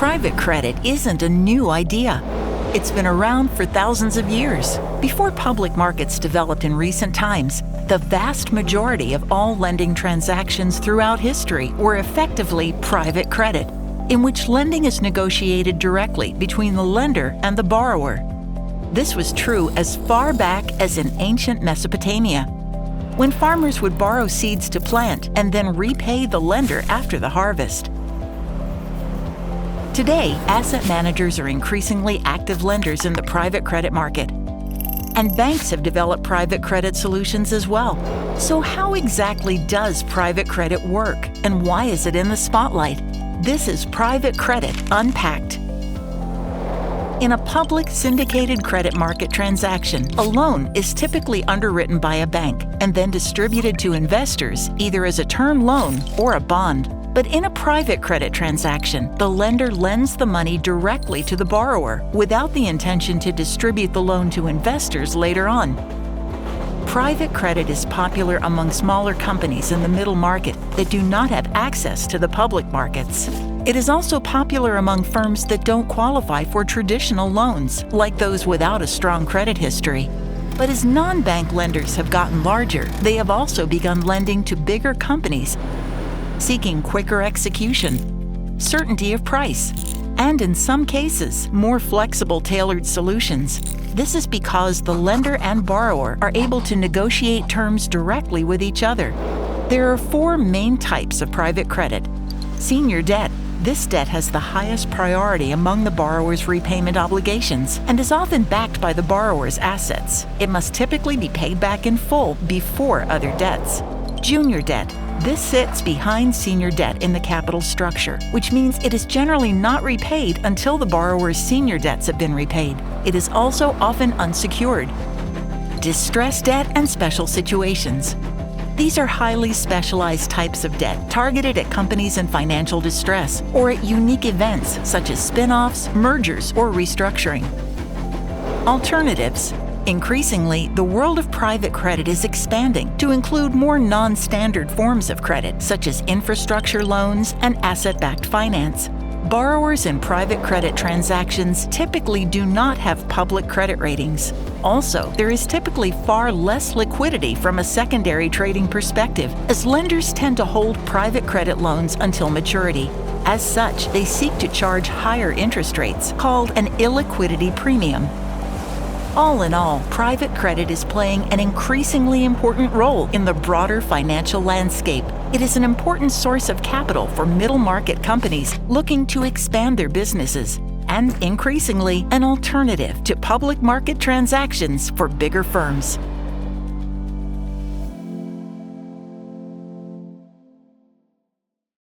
Private credit isn't a new idea. It's been around for thousands of years. Before public markets developed in recent times, the vast majority of all lending transactions throughout history were effectively private credit, in which lending is negotiated directly between the lender and the borrower. This was true as far back as in ancient Mesopotamia, when farmers would borrow seeds to plant and then repay the lender after the harvest. Today, asset managers are increasingly active lenders in the private credit market. And banks have developed private credit solutions as well. So how exactly does private credit work, and why is it in the spotlight? This is Private Credit Unpacked. In a public syndicated credit market transaction, a loan is typically underwritten by a bank and then distributed to investors either as a term loan or a bond. But in a private credit transaction, the lender lends the money directly to the borrower without the intention to distribute the loan to investors later on. Private credit is popular among smaller companies in the middle market that do not have access to the public markets. It is also popular among firms that don't qualify for traditional loans, like those without a strong credit history. But as non-bank lenders have gotten larger, they have also begun lending to bigger companies seeking quicker execution, certainty of price, and in some cases, more flexible tailored solutions. This is because the lender and borrower are able to negotiate terms directly with each other. There are four main types of private credit. Senior debt. This debt has the highest priority among the borrower's repayment obligations and is often backed by the borrower's assets. It must typically be paid back in full before other debts. Junior debt. This sits behind senior debt in the capital structure, which means it is generally not repaid until the borrower's senior debts have been repaid. It is also often unsecured. Distressed debt and special situations. These are highly specialized types of debt targeted at companies in financial distress or at unique events such as spin-offs, mergers, or restructuring. Alternatives. Increasingly, the world of private credit is expanding to include more non-standard forms of credit, such as infrastructure loans and asset-backed finance. Borrowers in private credit transactions typically do not have public credit ratings. Also, there is typically far less liquidity from a secondary trading perspective, as lenders tend to hold private credit loans until maturity. As such, they seek to charge higher interest rates, called an illiquidity premium. All in all, private credit is playing an increasingly important role in the broader financial landscape. It is an important source of capital for middle-market companies looking to expand their businesses, and increasingly an alternative to public market transactions for bigger firms.